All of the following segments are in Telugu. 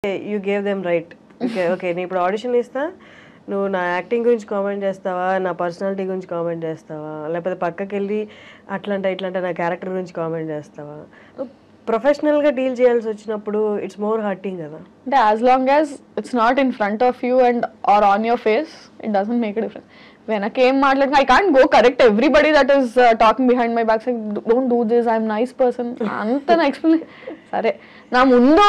You gave them right. Okay okay నేను ఇప్పుడు ఆడిషన్ ఇస్తా, నువ్వు నా యాక్టింగ్ గురించి కామెంట్ చేస్తావా, నా పర్సనాలిటీ గురించి కామెంట్ చేస్తావా, లేకపోతే పక్కకి వెళ్ళి అట్లంటే ఇట్లంటే నా క్యారెక్టర్ గురించి కామెంట్ చేస్తావా? ప్రొఫెషనల్గా డీల్ చేయాల్సి వచ్చినప్పుడు ఇట్స్ మోర్ హర్టింగ్ కదా. అంటే as long as it's not in front of you and are on your face, it doesn't make a difference. వెనకేం మాట్లాడినా I can't go correct everybody that is talking behind my back side, don't do this, I'm nice person అంత నా ఎక్స్ప్లెయిన్. సరే నా ముందు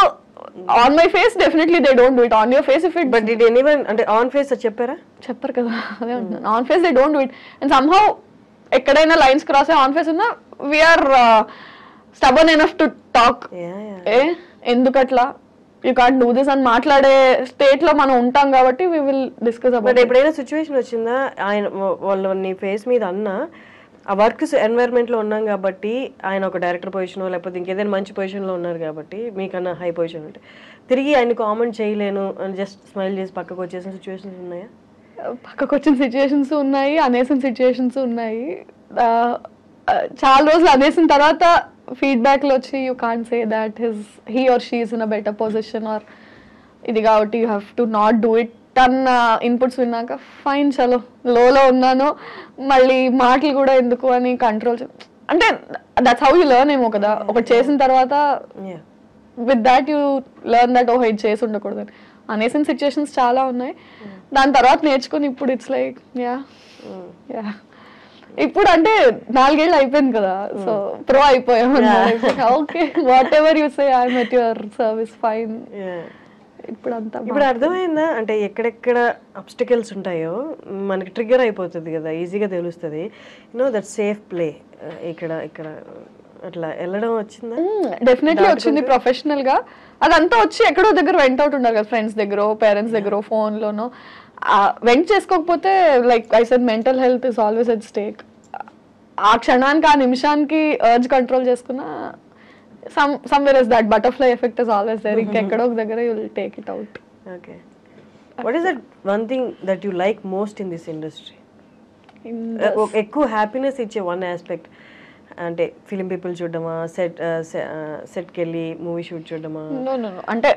on my face definitely they don't do it, on your face if it. But did anyone అంటే ఆన్ ఫేస్ చెప్పారా? చెప్పరు కదా, అదే అంటున్నాను. On face they don't do it and somehow ఎక్కడైనా లైన్స్ క్రాస్ అయ్యి ఆన్ ఫేస్ ఉన్నా we're stubborn enough to talk. ఎందుకట్లా యూ కాంట్ డూ దిస్ అని మాట్లాడే స్టేట్ లో మనం ఉంటాం కాబట్టి we will discuss about. But ఎప్పుడైనా సిచ్యువేషన్ వచ్చిందా ఆయన వాళ్ళని ఫేస్ మీద అన్నా ఆ వర్క్ ఎన్వైరన్మెంట్ లో ఉన్నాం కాబట్టి, ఆయన ఒక డైరెక్టర్ పొజిషన్ లేకపోతే ఇంకేదైనా మంచి పొజిషన్ లో ఉన్నారు కాబట్టి మీకన్నా హై పొజిషన్ ఉంటే తిరిగి ఆయన కామెంట్ చేయలేను అని జస్ట్ స్మైల్ చేసి పక్కకు వచ్చేసిన సిచ్యువేషన్స్ ఉన్నాయా? పక్కకు వచ్చిన సిచ్యువేషన్స్ ఉన్నాయి, అనేసిన సిచ్యువేషన్స్ ఉన్నాయి. చాలా రోజులు అనేసిన తర్వాత ఫీడ్బ్యాక్ లో వచ్చి you can't say that he or she is in a better position or ఇది కాబట్టి you have to not do it అన్న ఇన్పుట్స్ విన్నాక ఫైన్ చలో లోలో ఉన్నాను, మళ్ళీ మాటలు కూడా ఎందుకు అని కంట్రోల్. అంటే దట్స్ హౌ యూ లెర్న్ ఏమో కదా, ఒకటి చేసిన తర్వాత with that you learn that ఓహో ఇది చేసి ఉండకూడదు అని. అనేసిన సిచ్యువేషన్స్ చాలా ఉన్నాయి, దాని తర్వాత నేర్చుకుని ఇప్పుడు ఇట్స్ లైక్ యా యా ఇప్పుడు అంటే 4 ఏళ్ళు అయిపోయింది కదా, సో ప్రో అయిపోయాం. Okay what ever you say I'm at your service fine. ఇప్పుడు అర్థమైందా అంటే ఎక్కడెక్కడ అబ్స్టికల్స్ ఉంటాయో మనకి ట్రిగ్గర్ అయిపోతుంది కదా, ఈజీగా తెలుస్తుంది. యూనో దట్ సేఫ్ ప్లే ఇక్కడ ఇక్కడ అట్లా వెళ్ళడం వచ్చిందా? డెఫినెట్లీ వచ్చింది. ప్రొఫెషనల్ గా అదంతా వచ్చి ఎక్కడో దగ్గర వెంట్ అవుట్ ఉండాలి కదా, ఫ్రెండ్స్ దగ్గర పేరెంట్స్ దగ్గర ఫోన్ లోనో. వెంట్ చేసుకోకపోతే like I said mental health is always at stake. ఆ క్షణానికి ఆ నిమిషానికి అర్జ్ కంట్రోల్ చేసుకున్నా somewhere is that butterfly effect is always there. Ikkaddo ok dagara you will take it out. Okay, what is that one thing that you like most in this industry? Ekku happiness iche one aspect అంటే ఫిలిం పీపుల్ చూడడమా, సెట్ కెళ్ళి మూవీ షూట్ చూడడమా? నో అంటే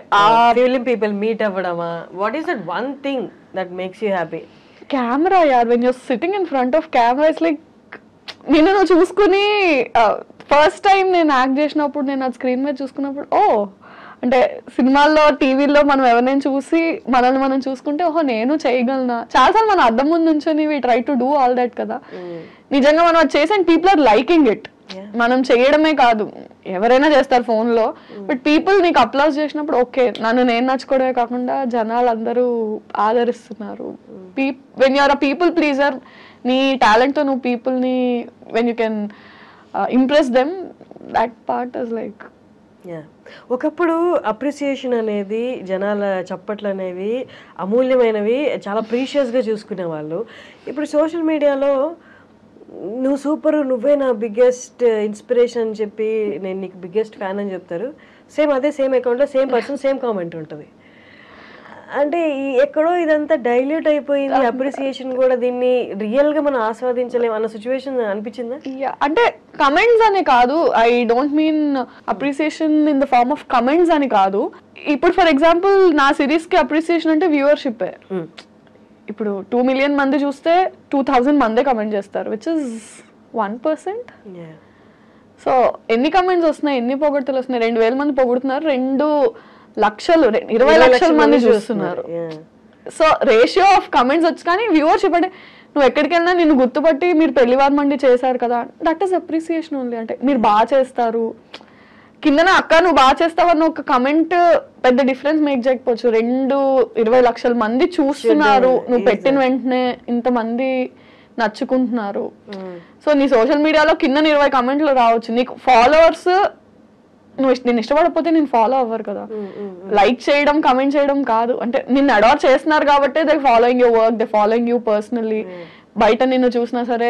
ఫిలిం పీపుల్ మీట్ అవ్వడమా? What is that one thing that makes you happy? Camera యార్, when you're sitting in front of camera it's like నిన్ను నువ్వు చూసుకుని ఫస్ట్ టైం నేను యాక్ట్ చేసినప్పుడు నేను అది స్క్రీన్ మీద చూసుకున్నప్పుడు అంటే సినిమాల్లో టీవీల్లో మనం ఎవరినైనా చూసి మనల్ని మనం చూసుకుంటే ఓహో నేను చేయగలనా. చాలాసార్లు మనం అద్దం ముందు నుంచొని we try to do all that కదా, నిజంగా మనం అది చేసి and people are liking it. మనం చేయడమే కాదు ఎవరైనా చేస్తారు ఫోన్ లో, బట్ పీపుల్ నీకు అప్లాస్ చేసినప్పుడు ఓకే నన్ను నేను నచ్చుకోవడమే కాకుండా జనాలు అందరూ ఆదరిస్తున్నారు. When you're a people pleaser, నీ టాలెంట్ తో నువ్వు పీపుల్ ని when you can impress them, that part is like. ఒకప్పుడు అప్రిసియేషన్ అనేది, జనాల చప్పట్లు అనేవి అమూల్యమైనవి, చాలా ప్రీషియస్గా చూసుకునే వాళ్ళు. ఇప్పుడు సోషల్ మీడియాలో నువ్వు సూపర్, నువ్వే నా బిగ్గెస్ట్ ఇన్స్పిరేషన్ అని చెప్పి నేను నీకు బిగ్గెస్ట్ ఫ్యాన్ అని చెప్తారు. అదే సేమ్ అకౌంట్లో సేమ్ పర్సన్ సేమ్ కామెంట్ ఉంటుంది. అంటే ఎక్కడో ఇదంతా డైల్యూట్ అయిపోయింది, అప్రిసియేషన్ కూడా దీన్ని రియల్ గా మనం ఆస్వాదించలేము అన్న సిచ్యువేషన్ అనిపించిందా? అంటే కమెంట్స్ అని కాదు, I don't mean appreciation in the form of comments అని కాదు. ఇప్పుడు ఫర్ ఎగ్జాంపుల్ నా సిరీస్ కి అప్రిసియేషన్ అంటే వ్యూవర్షిప్. ఇప్పుడు 2 million మంది చూస్తే 2000 మందే కమెంట్ చేస్తారు, విచ్ ఇస్ 1%. సో ఎన్ని కమెంట్స్ వస్తున్నాయి, ఎన్ని పొగడ్తలు వస్తున్నాయి? 2000 మంది పొగుడుతున్నారు, 2 లక్షలు 20 లక్షల మంది చూస్తున్నారు. సో రేషియో ఆఫ్ కమెంట్స్ వచ్చి, కానీ వ్యూవర్షిప్ అంటే నువ్వు ఎక్కడికి వెళ్ళినా నిన్ను గుర్తుపట్టి మీరు పెళ్లివారు మండి చేశారు కదా, దట్ ఈస్ అప్రిసియేషన్ ఓన్లీ. అంటే మీరు బాగా చేస్తారు, కిందన అక్క నువ్వు బాగా చేస్తావు అన్న ఒక కమెంట్ పెద్ద డిఫరెన్స్ మేక్ చేయకపోవచ్చు. 20 లక్షల మంది చూస్తున్నారు, నువ్వు పెట్టిన వెంటనే ఇంతమంది నచ్చుకుంటున్నారు. సో నీ సోషల్ మీడియాలో కింద 20 కమెంట్లు రావచ్చు, నీకు ఫాలోవర్స్ నేను ఇష్టపడకపోతే నేను ఫాలో అవ్వరు కదా. లైక్ చేయడం కమెంట్ చేయడం కాదు, అంటే నిన్ను అడార్ చేస్తున్నారు కాబట్టి they following your work, they following you personally. బయట నిన్ను చూసినా సరే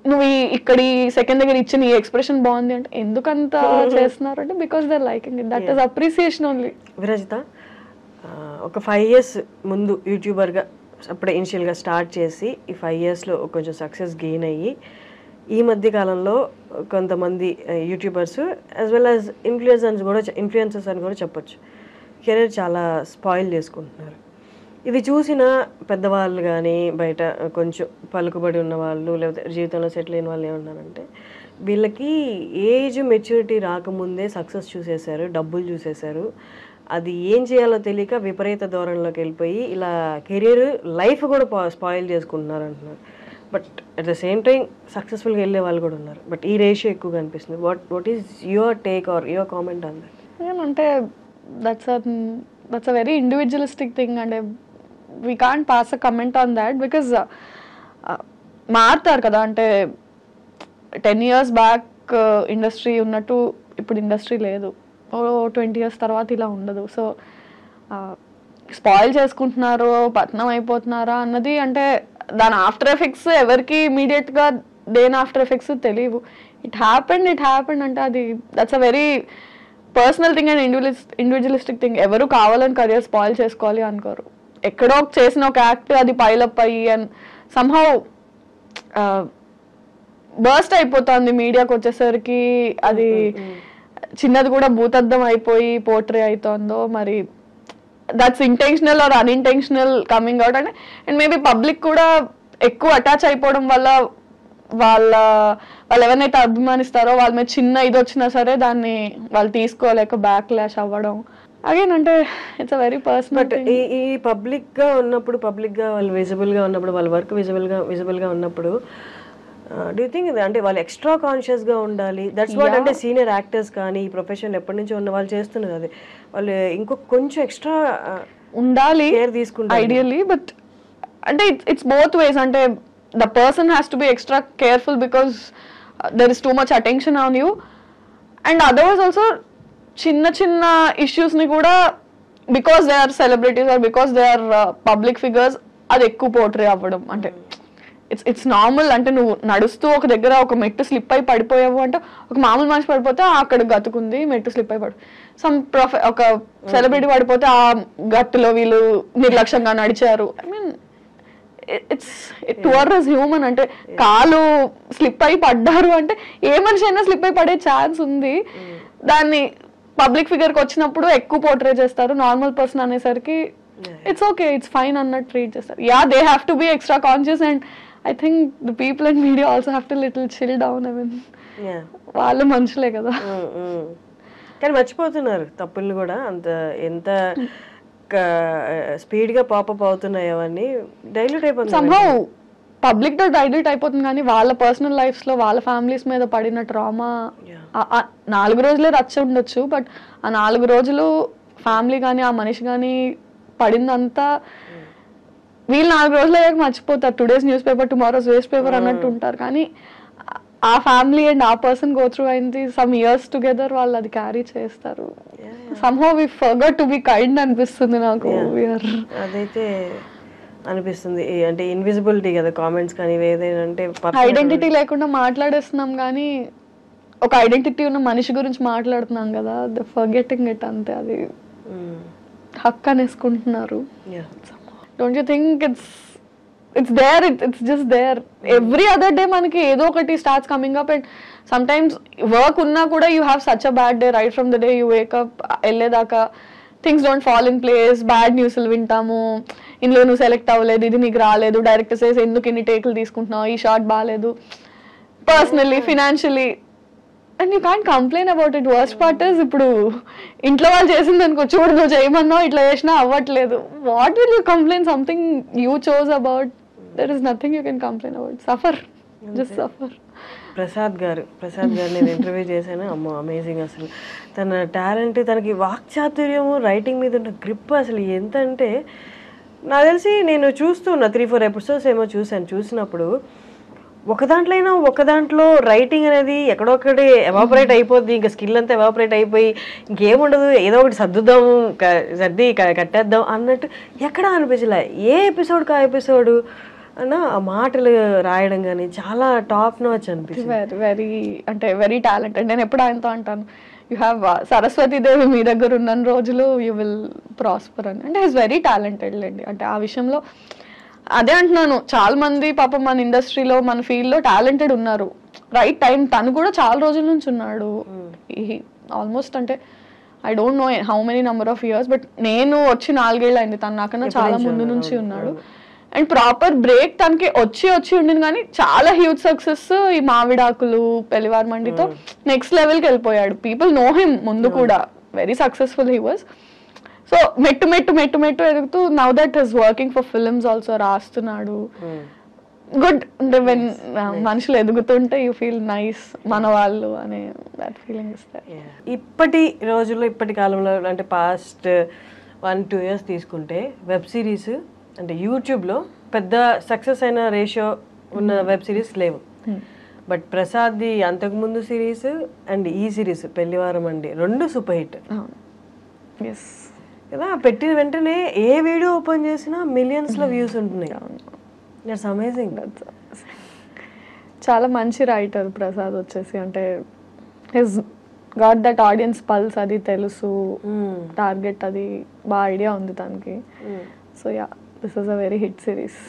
నువ్వు ఇక్కడ సెకండ్ దగ్గర ఇచ్చిన ఈ ఎక్స్ప్రెషన్ బాగుంది అంటే ఎందుకంత చేస్తున్నారు అంటే because they liking it, that is appreciation only. Virajitha, ఒక 5 years ముందు యూట్యూబర్గా అప్పుడే ఇనిషియల్గా స్టార్ట్ చేసి ఈ 5 yearsలో కొంచెం సక్సెస్ గెయిన్ అయ్యి ఈ మధ్య కాలంలో కొంతమంది YouTubers as well as influencers అని కూడా చెప్పొచ్చు, కెరీర్ చాలా స్పాయిల్ చేసుకుంటున్నారు. ఇది చూసిన పెద్దవాళ్ళు కానీ బయట కొంచెం పలుకుబడి ఉన్న వాళ్ళు లేకపోతే జీవితంలో సెటిల్ అయిన వాళ్ళు ఏమన్నారంటే వీళ్ళకి ఏజ్ మెచ్యూరిటీ రాకముందే సక్సెస్ చూసేశారు, డబ్బులు చూసేశారు, అది ఏం చేయాలో తెలియక విపరీత ధోరణిలోకి వెళ్ళిపోయి ఇలా కెరీర్ లైఫ్ కూడా స్పాయిల్ చేసుకుంటున్నారు అంటున్నారు. But at the same time సక్సెస్ఫుల్గా వెళ్ళే వాళ్ళు కూడా ఉన్నారు. బట్ ఈ రేషియో ఎక్కువగా అనిపిస్తుంది. What is your take or your comment on that? ఏమంటే that's a very individualistic thing. అంటే we can't pass a comment on that because మారుతారు కదా. అంటే 10 years బ్యాక్ ఇండస్ట్రీ ఉన్నట్టు ఇప్పుడు ఇండస్ట్రీ లేదు. 20 years తర్వాత ఇలా ఉండదు. సో స్పాయిల్ చేసుకుంటున్నారు, పతనం అయిపోతున్నారా అన్నది అంటే దాని ఆఫ్టర్ ఎఫెక్ట్స్ ఎవరికి ఇమీడియట్గా దేని ఆఫ్టర్ ఎఫెక్ట్స్ తెలియవు. ఇట్ హ్యాపెండ్ అంటే అది that's a very personal thing and individualistic thing. ఎవరు కావాలని కెరియర్ స్పాయిల్ చేసుకోవాలి అనుకోరు. ఎక్కడో చేసిన ఒక యాక్ట్ అది పైలప్ అయ్యి అండ్ సమ్హౌ బర్స్ట్ అయిపోతుంది మీడియాకి వచ్చేసరికి. అది చిన్నది కూడా భూతద్దం అయిపోయి పోర్ట్రే అవుతుందో మరి that's intentional or unintentional coming out. And maybe public కూడా ఎక్కువ అటాచ్ అయిపోవడం వల్ల వాళ్ళు ఎవరినైతే అభిమానిస్తారో వాళ్ళ మీద చిన్న ఇది వచ్చినా సరే దాన్ని వాళ్ళు తీసుకోలేక బ్యాక్ లాష్ అవ్వడం. అగైన్ అంటే it's a very personal. But ఈ పబ్లిక్గా ఉన్నప్పుడు, పబ్లిక్గా వాళ్ళు విజిబుల్గా ఉన్నప్పుడు, వాళ్ళ వర్క్ విజిబుల్గా ఉన్నప్పుడు డూ యూ థింక్ అంటే వాళ్ళు ఎక్స్ట్రా కాన్షియస్గా ఉండాలి? దట్స్ వాట్ అంటే సీనియర్ యాక్టర్స్ కానీ ఈ ప్రొఫెషన్ ఎప్పటి నుంచో ఉన్న వాళ్ళు చేస్తున్నారు. అది వాళ్ళు ఇంకొక కొంచెం ఎక్స్ట్రా ఉండాలి కేర్ తీసుకుంటారు ఐడియల్లీ. బట్ అంటే ఇట్స్ బోత్ వేస్. అంటే the person has to be extra careful because there is too much attention on you, and otherwise also chinna issues ni kuda because they are celebrities or because they are public figures adi ekku portray avvadam. Ante it's normal. అంటే నువ్వు నడుస్తూ ఒక దగ్గర ఒక మెట్టు స్లిప్ అయి పడిపోయావు అంటే ఒక మామూలు మనిషి పడిపోతే అక్కడ గతుకుంది మెట్టు స్లిప్ అయి ఒక సెలబ్రిటీ పడిపోతే ఆ గట్టులో వీళ్ళు నిర్లక్ష్యంగా నడిచారు. I mean it's human. అంటే కాలు స్లిప్ అయి పడ్డారు అంటే ఏ మనిషి అయినా స్లిప్ అయి పడే ఛాన్స్ ఉంది. దాన్ని పబ్లిక్ ఫిగర్కి వచ్చినప్పుడు ఎక్కువ పోర్ట్రే చేస్తారు. నార్మల్ పర్సన్ అనేసరికి ఇట్స్ ఓకే, ఇట్స్ ఫైన్ అన్నట్టు ట్రీట్ చేస్తారు. Yeah, they have to be extra conscious and I think the people and media also have to little chill down. I mean వాళ్ళు మనుషులే కదా. కానీ మర్చిపోతున్నారు తప్పుల్ని కూడా. అంత ఎంత స్పీడ్గా పాపప్ అవుతున్నాయి అవన్నీ డైల్యూట్ అయిపోతుంది. సమ్హౌ పబ్లిక్ తో డైల్యూట్ అయిపోతుంది. కానీ వాళ్ళ పర్సనల్ లైఫ్స్ లో వాళ్ళ ఫ్యామిలీస్ మీద పడిన ట్రామా 4 రోజులే రచ్చ ఉండొచ్చు. బట్ ఆ 4 రోజులు ఫ్యామిలీ కానీ ఆ మనిషి కానీ పడిందంతా వీళ్ళు 4 రోజులు అయ్యాక మర్చిపోతారు. Today's newspaper tomorrow's waste paper అన్నట్టు ఉంటారు. కానీ ఆ ఫ్యామిలీ అండ్ ఆ పర్సన్ గో త్రూ అయింది సమ్ ఇయర్స్ టుగెదర్, వాళ్ళు అది క్యారీ చేస్తారు. somehow we forgot to be kind అనిపిస్తుంది నాకు. అదైతే అనిపిస్తుంది. అంటే ఇన్విజిబిలిటీ కదా కామెంట్స్ కానీ ఏదైనా అంటే ఐడెంటిటీ లేకుండా మాట్లాడేస్తున్నాం కానీ ఒక ఐడెంటిటీ ఉన్న మనిషి గురించి మాట్లాడుతున్నాం కదా. ద ఫర్గెటింగ్ ఇట్ అంతే. అది హక్ అనేసుకుంటున్నారు. Don't you think it's there, it's just there. Every other day manaki edo okati starts coming up, and sometimes work unna kuda you have such a bad day right from the day you wake up elledaka things don't fall in place. Bad news lu vintamu, inlo nu select avaledu, idi neeku raaledu, director says enduku inni take lu teeskuntunavu, ee shot baaledu, personally financially, and you can't complain about it. Worst part is ఇప్పుడు ఇంట్లో వాళ్ళు చేసింది అనుకో, చూడు నువ్వు చేయమన్నావు ఇట్లా చేసినా అవ్వట్లేదు. What will you complain? Something you chose about. There is nothing you can complain about. Suffer, just suffer. Prasad గారు నేను ఇంటర్వ్యూ చేశాను. అమ్మో అమేజింగ్. అసలు తన టాలెంట్, తనకి వాక్చాతుర్యము, రైటింగ్ మీద ఉన్న గ్రిప్ అసలు ఎంత అంటే నాకు తెలిసి నేను చూస్తున్నా 3-4 ఎపిసోడ్స్ ఏమో చూసినప్పుడు ఒక దాంట్లో రైటింగ్ అనేది ఎక్కడొక్కటి ఎవాపరేట్ అయిపోద్ది. ఇంకా స్కిల్ అంతా ఎవాపరేట్ అయిపోయి ఇంకేముండదు, ఏదో ఒకటి సర్ది కట్టేద్దాం అన్నట్టు ఎక్కడా అనిపించలే. ఏ ఎపిసోడ్కి ఆ ఎపిసోడ్ అన్న ఆ మాటలు రాయడం కానీ చాలా టాప్ నాచ్ అనిపిస్తుంది. Very talented. నేను ఎప్పుడు ఆయనతో అంటాను, యూ హ్యావ్ సరస్వతి దేవి మీ దగ్గర ఉన్న రోజులు యూ విల్ ప్రాస్పర్ అని. అంటే ఈజ్ వెరీ టాలెంటెడ్ లేండి. అంటే ఆ విషయంలో అదే అంటున్నాను. చాలా మంది పాపం మన ఇండస్ట్రీలో మన ఫీల్డ్ లో టాలెంటెడ్ ఉన్నారు. రైట్ టైం తను కూడా చాలా రోజుల నుంచి ఉన్నాడు. ఆల్మోస్ట్ అంటే I don't know how many number of years, but నేను వచ్చి 4 ఏళ్ళు అయింది, తను నాకన్నా చాలా ముందు నుంచి ఉన్నాడు. అండ్ ప్రాపర్ బ్రేక్ తనకి వచ్చి ఉండింది, కానీ చాలా హ్యూజ్ సక్సెస్ ఈ మావిడాకులు పెళ్లివార్ మండితో నెక్స్ట్ లెవెల్కి వెళ్ళిపోయాడు. పీపుల్ నో హిమ్ ముందు కూడా, very successful he was. So మెట్టు ఎదుగుతూ now that is working for films also, రాస్తున్నాడు. గుడ్. అంటే వెన్ మనుషులు ఎదుగుతుంటే యూ ఫీల్ నైస్, మన వాళ్ళు అనే దట్ ఫీలింగ్ ఇస్తారు. ఇప్పటి రోజుల్లో, ఇప్పటి కాలంలో, అంటే పాస్ట్ 1-2 years తీసుకుంటే వెబ్ సిరీస్ అంటే యూట్యూబ్లో పెద్ద సక్సెస్ అయిన రేషియో ఉన్న వెబ్ సిరీస్ లేవు. బట్ ప్రసాద్ది అంతకుముందు సిరీస్ అండ్ ఈ సిరీస్ పెళ్లివారం అండి 2 సూపర్ హిట్ కదా. పెట్టిన వెంటనే ఏ వీడియో ఓపెన్ చేసినా మిలియన్స్లో వ్యూస్ ఉంటున్నాయి. It's amazing. చాలా మంచి రైటర్ ప్రసాద్ వచ్చేసి, అంటే his got that audience pulse, అది తెలుసు, టార్గెట్ అది బాగా ఐడియా ఉంది తనకి. So yeah, this is a very hit series.